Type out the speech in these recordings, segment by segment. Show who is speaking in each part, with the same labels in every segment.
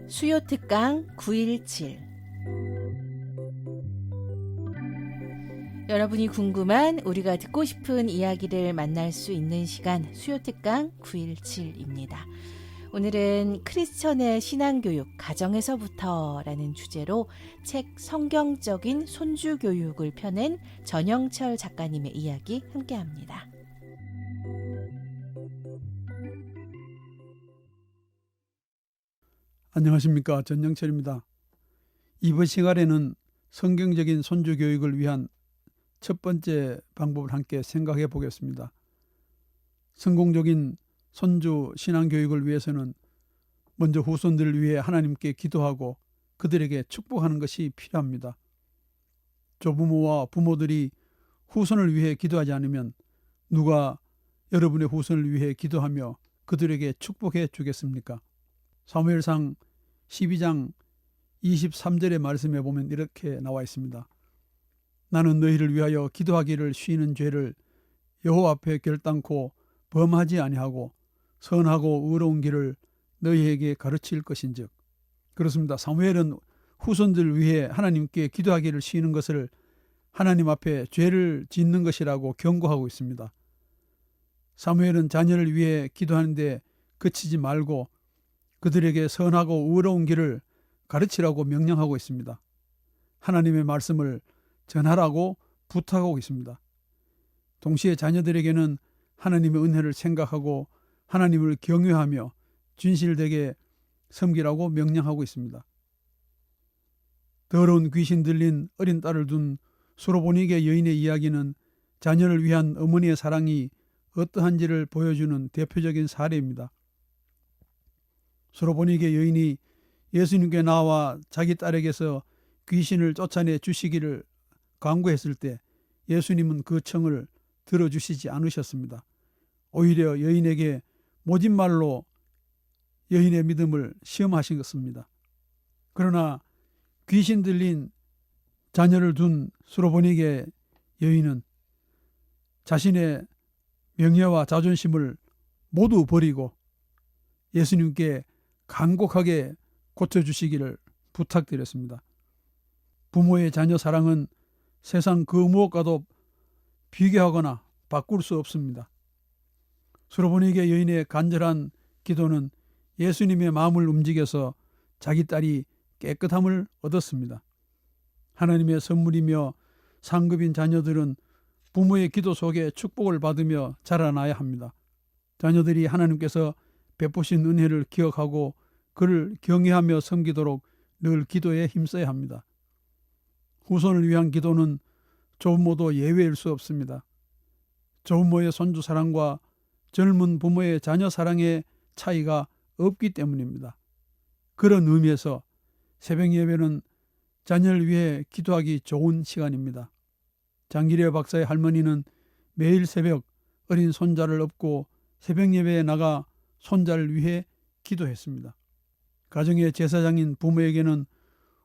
Speaker 1: 수요 특강 917. 여러분이 궁금한 우리가 듣고 싶은 이야기를 만날 수 있는 시간 수요 특강 917입니다. 오늘은 크리스천의 신앙교육 가정에서부터라는 주제로 책 성경적인 손주교육을 펴낸 전영철 작가님의 이야기 함께합니다.
Speaker 2: 안녕하십니까, 전영철입니다. 이번 시간에는 성경적인 손주교육을 위한 첫 번째 방법을 함께 생각해 보겠습니다. 성공적인 손주 신앙교육을 위해서는 먼저 후손들을 위해 하나님께 기도하고 그들에게 축복하는 것이 필요합니다. 조부모와 부모들이 후손을 위해 기도하지 않으면 누가 여러분의 후손을 위해 기도하며 그들에게 축복해 주겠습니까? 사무엘상 12장 23절의 말씀에 보면 이렇게 나와 있습니다. 나는 너희를 위하여 기도하기를 쉬는 죄를 여호와 앞에 결단코 범하지 아니하고 선하고 의로운 길을 너희에게 가르칠 것인즉. 그렇습니다. 사무엘은 후손들을 위해 하나님께 기도하기를 쉬는 것을 하나님 앞에 죄를 짓는 것이라고 경고하고 있습니다. 사무엘은 자녀를 위해 기도하는데 그치지 말고 그들에게 선하고 의로운 길을 가르치라고 명령하고 있습니다. 하나님의 말씀을 전하라고 부탁하고 있습니다. 동시에 자녀들에게는 하나님의 은혜를 생각하고 하나님을 경외하며 진실되게 섬기라고 명령하고 있습니다. 더러운 귀신 들린 어린 딸을 둔 수로보니게 여인의 이야기는 자녀를 위한 어머니의 사랑이 어떠한지를 보여주는 대표적인 사례입니다. 수로보니게 여인이 예수님께 나와 자기 딸에게서 귀신을 쫓아내 주시기를 간구했을 때 예수님은 그 청을 들어주시지 않으셨습니다. 오히려 여인에게 모진 말로 여인의 믿음을 시험하신 것입니다. 그러나 귀신 들린 자녀를 둔 수로보니게 여인은 자신의 명예와 자존심을 모두 버리고 예수님께 간곡하게 고쳐주시기를 부탁드렸습니다. 부모의 자녀 사랑은 세상 그 무엇과도 비교하거나 바꿀 수 없습니다. 수로보니게 여인의 간절한 기도는 예수님의 마음을 움직여서 자기 딸이 깨끗함을 얻었습니다. 하나님의 선물이며 상급인 자녀들은 부모의 기도 속에 축복을 받으며 자라나야 합니다. 자녀들이 하나님께서 베푸신 은혜를 기억하고 그를 경외하며 섬기도록 늘 기도에 힘써야 합니다. 후손을 위한 기도는 조부모도 예외일 수 없습니다. 조부모의 손주 사랑과 젊은 부모의 자녀 사랑의 차이가 없기 때문입니다. 그런 의미에서 새벽 예배는 자녀를 위해 기도하기 좋은 시간입니다. 장기려 박사의 할머니는 매일 새벽 어린 손자를 업고 새벽 예배에 나가 손자를 위해 기도했습니다. 가정의 제사장인 부모에게는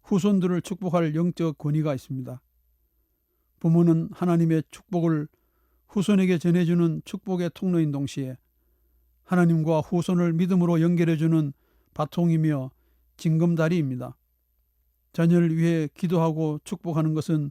Speaker 2: 후손들을 축복할 영적 권위가 있습니다. 부모는 하나님의 축복을 후손에게 전해주는 축복의 통로인 동시에 하나님과 후손을 믿음으로 연결해주는 바통이며 징검다리입니다. 자녀를 위해 기도하고 축복하는 것은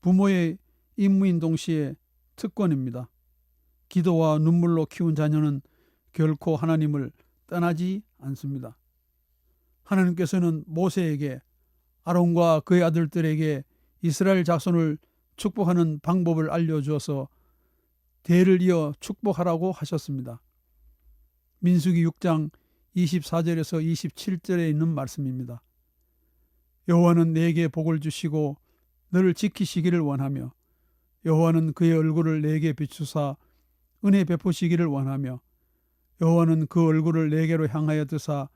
Speaker 2: 부모의 임무인 동시에 특권입니다. 기도와 눈물로 키운 자녀는 결코 하나님을 떠나지 않습니다. 하나님께서는 모세에게 아론과 그의 아들들에게 이스라엘 자손을 축복하는 방법을 알려주어서 대를 이어 축복하라고 하셨습니다. 민수기 6장 24절에서 27절에 있는 말씀입니다. 여호와는 내게 복을 주시고 너를 지키시기를 원하며 여호와는 그의 얼굴을 내게 비추사 은혜 베푸시기를 원하며 여호와는 그 얼굴을 내게로 향하여 드사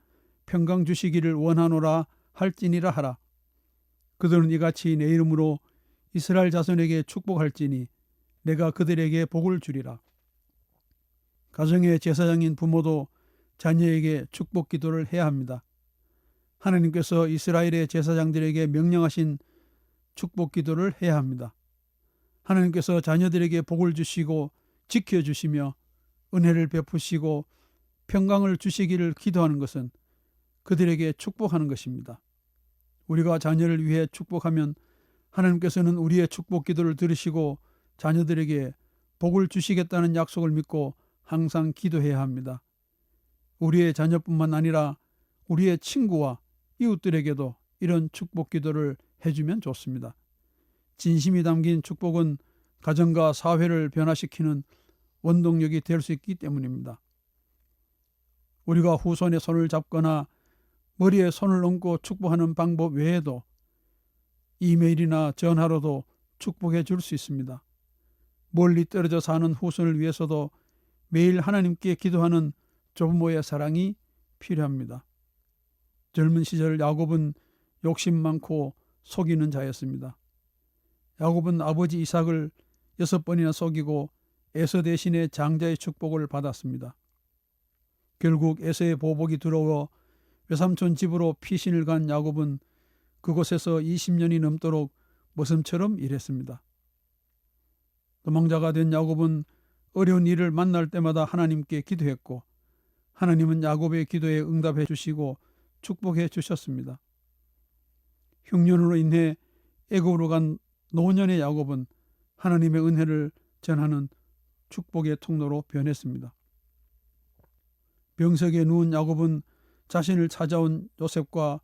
Speaker 2: 평강 주시기를 원하노라 할지니라 하라. 그들은 이같이 내 이름으로 이스라엘 자손에게 축복할지니 내가 그들에게 복을 주리라. 가정의 제사장인 부모도 자녀에게 축복 기도를 해야 합니다. 하나님께서 이스라엘의 제사장들에게 명령하신 축복 기도를 해야 합니다. 하나님께서 자녀들에게 복을 주시고 지켜주시며 은혜를 베푸시고 평강을 주시기를 기도하는 것은 그들에게 축복하는 것입니다. 우리가 자녀를 위해 축복하면 하나님께서는 우리의 축복 기도를 들으시고 자녀들에게 복을 주시겠다는 약속을 믿고 항상 기도해야 합니다. 우리의 자녀뿐만 아니라 우리의 친구와 이웃들에게도 이런 축복 기도를 해주면 좋습니다. 진심이 담긴 축복은 가정과 사회를 변화시키는 원동력이 될 수 있기 때문입니다. 우리가 후손의 손을 잡거나 머리에 손을 얹고 축복하는 방법 외에도 이메일이나 전화로도 축복해 줄 수 있습니다. 멀리 떨어져 사는 후손을 위해서도 매일 하나님께 기도하는 조부모의 사랑이 필요합니다. 젊은 시절 야곱은 욕심 많고 속이는 자였습니다. 야곱은 아버지 이삭을 6번이나 속이고 에서 대신에 장자의 축복을 받았습니다. 결국 에서의 보복이 들어와 외삼촌 집으로 피신을 간 야곱은 그곳에서 20년이 넘도록 머슴처럼 일했습니다. 도망자가 된 야곱은 어려운 일을 만날 때마다 하나님께 기도했고 하나님은 야곱의 기도에 응답해 주시고 축복해 주셨습니다. 흉년으로 인해 애굽으로 간 노년의 야곱은 하나님의 은혜를 전하는 축복의 통로로 변했습니다. 병석에 누운 야곱은 자신을 찾아온 요셉과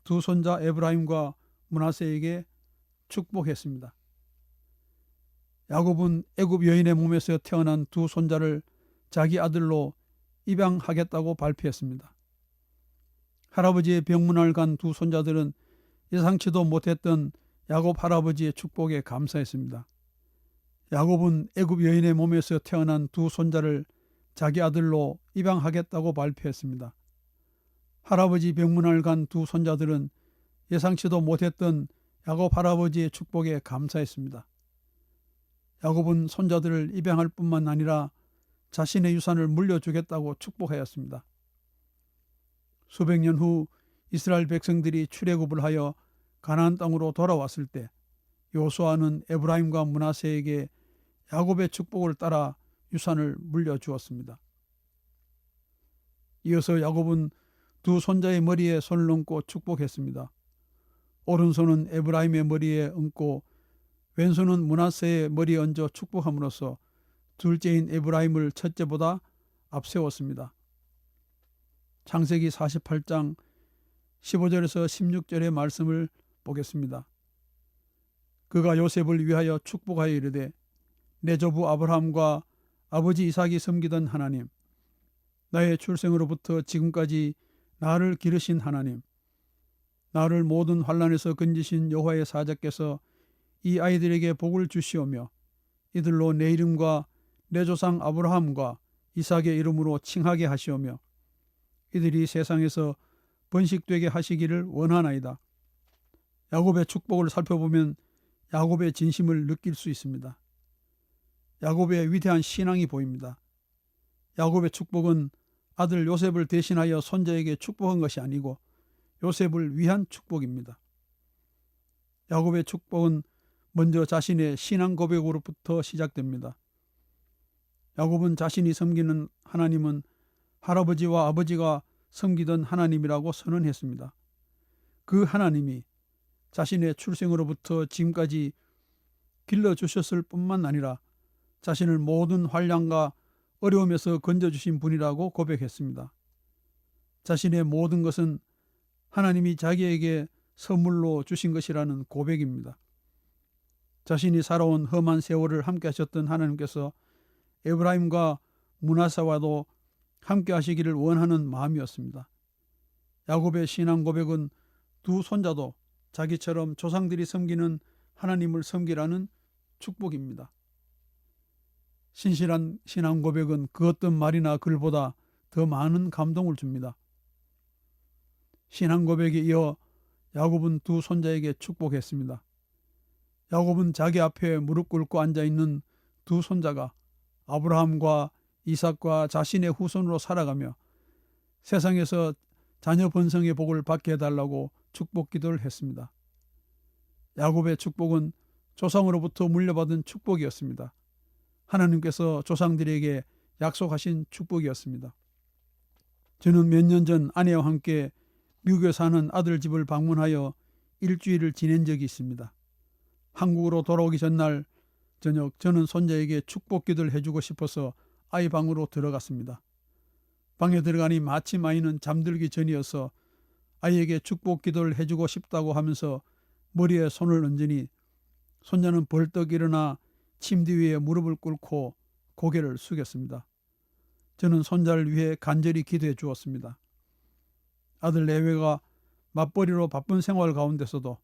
Speaker 2: 두 손자 에브라임과 므낫세에게 축복했습니다. 야곱은 애굽 여인의 몸에서 태어난 두 손자를 자기 아들로 입양하겠다고 발표했습니다. 할아버지의 병문안을 간 두 손자들은 예상치도 못했던 야곱 할아버지의 축복에 감사했습니다. 야곱은 애굽 여인의 몸에서 태어난 두 손자를 자기 아들로 입양하겠다고 발표했습니다. 할아버지 병문안을 간 두 손자들은 예상치도 못했던 야곱 할아버지의 축복에 감사했습니다. 야곱은 손자들을 입양할 뿐만 아니라 자신의 유산을 물려주겠다고 축복하였습니다. 수백 년 후 이스라엘 백성들이 출애굽을 하여 가나안 땅으로 돌아왔을 때 요수아는 에브라임과 므낫세에게 야곱의 축복을 따라 유산을 물려주었습니다. 이어서 야곱은 두 손자의 머리에 손을 얹고 축복했습니다. 오른손은 에브라임의 머리에 얹고 왼손은 므낫세의 머리에 얹어 축복함으로써 둘째인 에브라임을 첫째보다 앞세웠습니다. 창세기 48장 15절에서 16절의 말씀을 보겠습니다. 그가 요셉을 위하여 축복하여 이르되 내 조부 아브라함과 아버지 이삭이 섬기던 하나님, 나의 출생으로부터 지금까지 나를 기르신 하나님, 나를 모든 환난에서 건지신 여호와의 사자께서 이 아이들에게 복을 주시오며 이들로 내 이름과 내 조상 아브라함과 이삭의 이름으로 칭하게 하시오며 이들이 세상에서 번식되게 하시기를 원하나이다. 야곱의 축복을 살펴보면 야곱의 진심을 느낄 수 있습니다. 야곱의 위대한 신앙이 보입니다. 야곱의 축복은 아들 요셉을 대신하여 손자에게 축복한 것이 아니고 요셉을 위한 축복입니다. 야곱의 축복은 먼저 자신의 신앙 고백으로부터 시작됩니다. 야곱은 자신이 섬기는 하나님은 할아버지와 아버지가 섬기던 하나님이라고 선언했습니다. 그 하나님이 자신의 출생으로부터 지금까지 길러주셨을 뿐만 아니라 자신을 모든 환난과 어려움에서 건져주신 분이라고 고백했습니다. 자신의 모든 것은 하나님이 자기에게 선물로 주신 것이라는 고백입니다. 자신이 살아온 험한 세월을 함께 하셨던 하나님께서 에브라임과 므낫세와도 함께 하시기를 원하는 마음이었습니다. 야곱의 신앙 고백은 두 손자도 자기처럼 조상들이 섬기는 하나님을 섬기라는 축복입니다. 신실한 신앙 고백은 그 어떤 말이나 글보다 더 많은 감동을 줍니다. 신앙 고백에 이어 야곱은 두 손자에게 축복했습니다. 야곱은 자기 앞에 무릎 꿇고 앉아있는 두 손자가 아브라함과 이삭과 자신의 후손으로 살아가며 세상에서 자녀 번성의 복을 받게 해달라고 축복 기도를 했습니다. 야곱의 축복은 조상으로부터 물려받은 축복이었습니다. 하나님께서 조상들에게 약속하신 축복이었습니다. 저는 몇 년 전 아내와 함께 미국에 사는 아들 집을 방문하여 일주일을 지낸 적이 있습니다. 한국으로 돌아오기 전날 저녁 저는 손자에게 축복 기도를 해주고 싶어서 아이 방으로 들어갔습니다. 방에 들어가니 마침 아이는 잠들기 전이어서 아이에게 축복 기도를 해주고 싶다고 하면서 머리에 손을 얹으니 손자는 벌떡 일어나 침대 위에 무릎을 꿇고 고개를 숙였습니다. 저는 손자를 위해 간절히 기도해 주었습니다. 아들 내외가 맞벌이로 바쁜 생활 가운데서도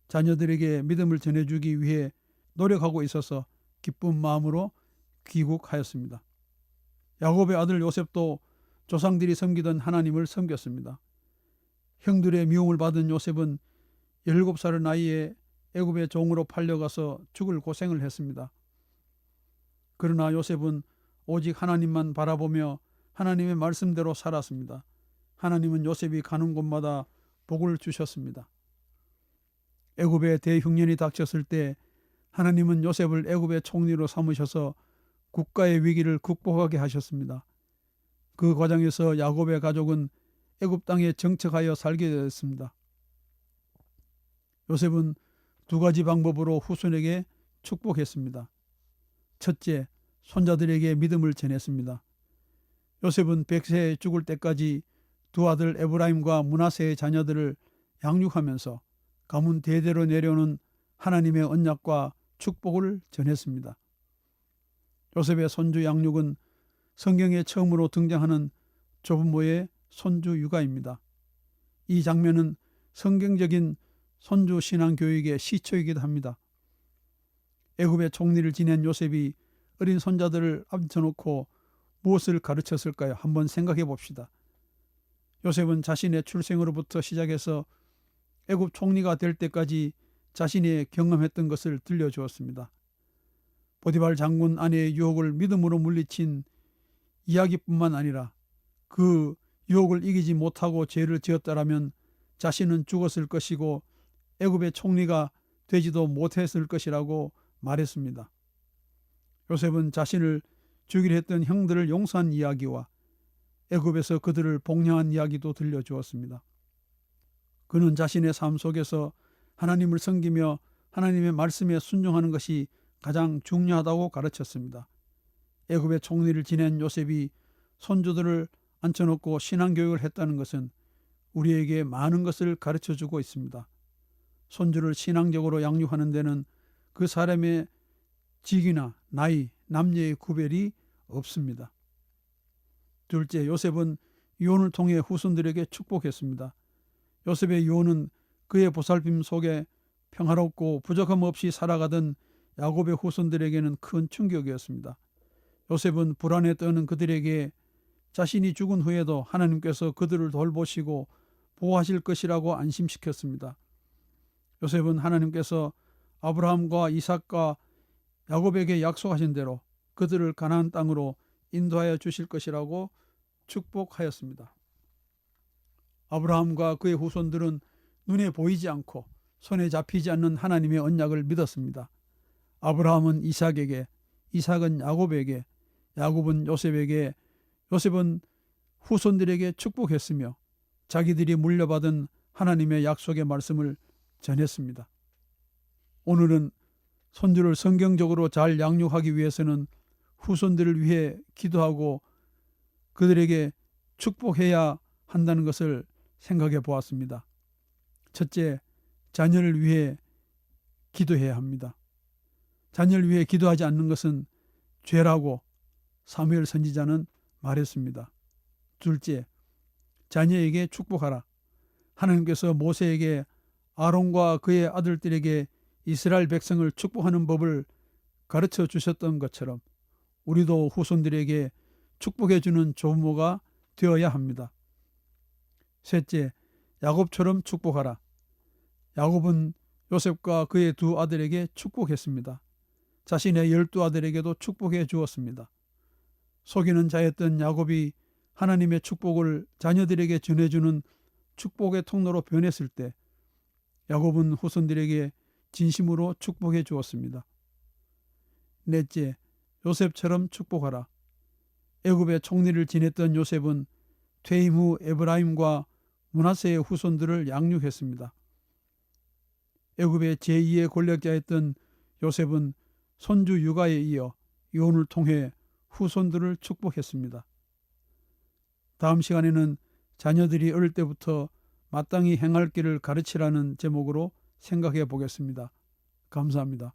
Speaker 2: 자녀들에게 믿음을 전해주기 위해 노력하고 있어서 기쁜 마음으로 귀국하였습니다. 야곱의 아들 요셉도 조상들이 섬기던 하나님을 섬겼습니다. 형들의 미움을 받은 요셉은 17살의 나이에 애굽의 종으로 팔려가서 죽을 고생을 했습니다. 그러나 요셉은 오직 하나님만 바라보며 하나님의 말씀대로 살았습니다. 하나님은 요셉이 가는 곳마다 복을 주셨습니다. 애굽의 대흉년이 닥쳤을 때 하나님은 요셉을 애굽의 총리로 삼으셔서 국가의 위기를 극복하게 하셨습니다. 그 과정에서 야곱의 가족은 애굽 땅에 정착하여 살게 되었습니다. 요셉은 두 가지 방법으로 후손에게 축복했습니다. 첫째, 손자들에게 믿음을 전했습니다. 요셉은 100세에 죽을 때까지 두 아들 에브라임과 므낫세의 자녀들을 양육하면서 가문 대대로 내려오는 하나님의 언약과 축복을 전했습니다. 요셉의 손주 양육은 성경에 처음으로 등장하는 조부모의 손주 육아입니다. 이 장면은 성경적인 손주 신앙 교육의 시초이기도 합니다. 애굽의 총리를 지낸 요셉이 어린 손자들을 앉혀놓고 무엇을 가르쳤을까요? 한번 생각해 봅시다. 요셉은 자신의 출생으로부터 시작해서 애굽 총리가 될 때까지 자신이 경험했던 것을 들려주었습니다. 보디발 장군 아내의 유혹을 믿음으로 물리친 이야기뿐만 아니라 그 유혹을 이기지 못하고 죄를 지었다라면 자신은 죽었을 것이고 애굽의 총리가 되지도 못했을 것이라고 말했습니다. 요셉은 자신을 죽이려 했던 형들을 용서한 이야기와 애굽에서 그들을 복량한 이야기도 들려주었습니다. 그는 자신의 삶 속에서 하나님을 섬기며 하나님의 말씀에 순종하는 것이 가장 중요하다고 가르쳤습니다. 애굽의 총리를 지낸 요셉이 손주들을 앉혀놓고 신앙교육을 했다는 것은 우리에게 많은 것을 가르쳐주고 있습니다. 손주를 신앙적으로 양육하는 데는 그 사람의 직위나 나이, 남녀의 구별이 없습니다. 둘째, 요셉은 유언을 통해 후손들에게 축복했습니다. 요셉의 유언은 그의 보살핌 속에 평화롭고 부족함 없이 살아가던 야곱의 후손들에게는 큰 충격이었습니다. 요셉은 불안에 떠는 그들에게 자신이 죽은 후에도 하나님께서 그들을 돌보시고 보호하실 것이라고 안심시켰습니다. 요셉은 하나님께서 아브라함과 이삭과 야곱에게 약속하신 대로 그들을 가나안 땅으로 인도하여 주실 것이라고 축복하였습니다. 아브라함과 그의 후손들은 눈에 보이지 않고 손에 잡히지 않는 하나님의 언약을 믿었습니다. 아브라함은 이삭에게, 이삭은 야곱에게, 야곱은 요셉에게, 요셉은 후손들에게 축복했으며 자기들이 물려받은 하나님의 약속의 말씀을 전했습니다. 오늘은 손주를 성경적으로 잘 양육하기 위해서는 후손들을 위해 기도하고 그들에게 축복해야 한다는 것을 생각해 보았습니다. 첫째, 자녀를 위해 기도해야 합니다. 자녀를 위해 기도하지 않는 것은 죄라고 사무엘 선지자는 말했습니다. 둘째, 자녀에게 축복하라. 하나님께서 모세에게 아론과 그의 아들들에게 이스라엘 백성을 축복하는 법을 가르쳐 주셨던 것처럼 우리도 후손들에게 축복해 주는 조부모가 되어야 합니다. 셋째, 야곱처럼 축복하라. 야곱은 요셉과 그의 두 아들에게 축복했습니다. 자신의 12아들에게도 축복해 주었습니다. 속이는 자였던 야곱이 하나님의 축복을 자녀들에게 전해주는 축복의 통로로 변했을 때 야곱은 후손들에게 진심으로 축복해 주었습니다. 넷째, 요셉처럼 축복하라. 애굽의 총리를 지냈던 요셉은 퇴임 후 에브라임과 므낫세의 후손들을 양육했습니다. 애굽의 제2의 권력자였던 요셉은 손주 육아에 이어 이혼을 통해 후손들을 축복했습니다. 다음 시간에는 자녀들이 어릴 때부터 마땅히 행할 길을 가르치라는 제목으로 생각해 보겠습니다. 감사합니다.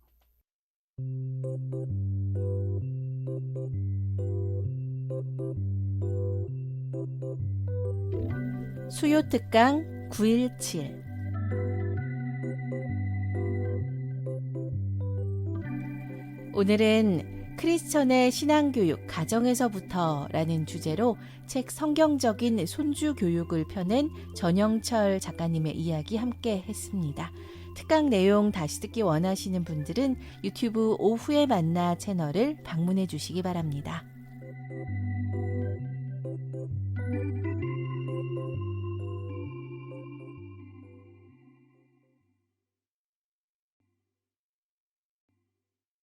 Speaker 1: 수요 특강 917 오늘은 크리스천의 신앙교육 가정에서부터라는 주제로 책 성경적인 손주 교육을 펴낸 전영철 작가님의 이야기 함께 했습니다. 특강 내용 다시 듣기 원하시는 분들은 유튜브 오후에 만나 채널을 방문해 주시기 바랍니다.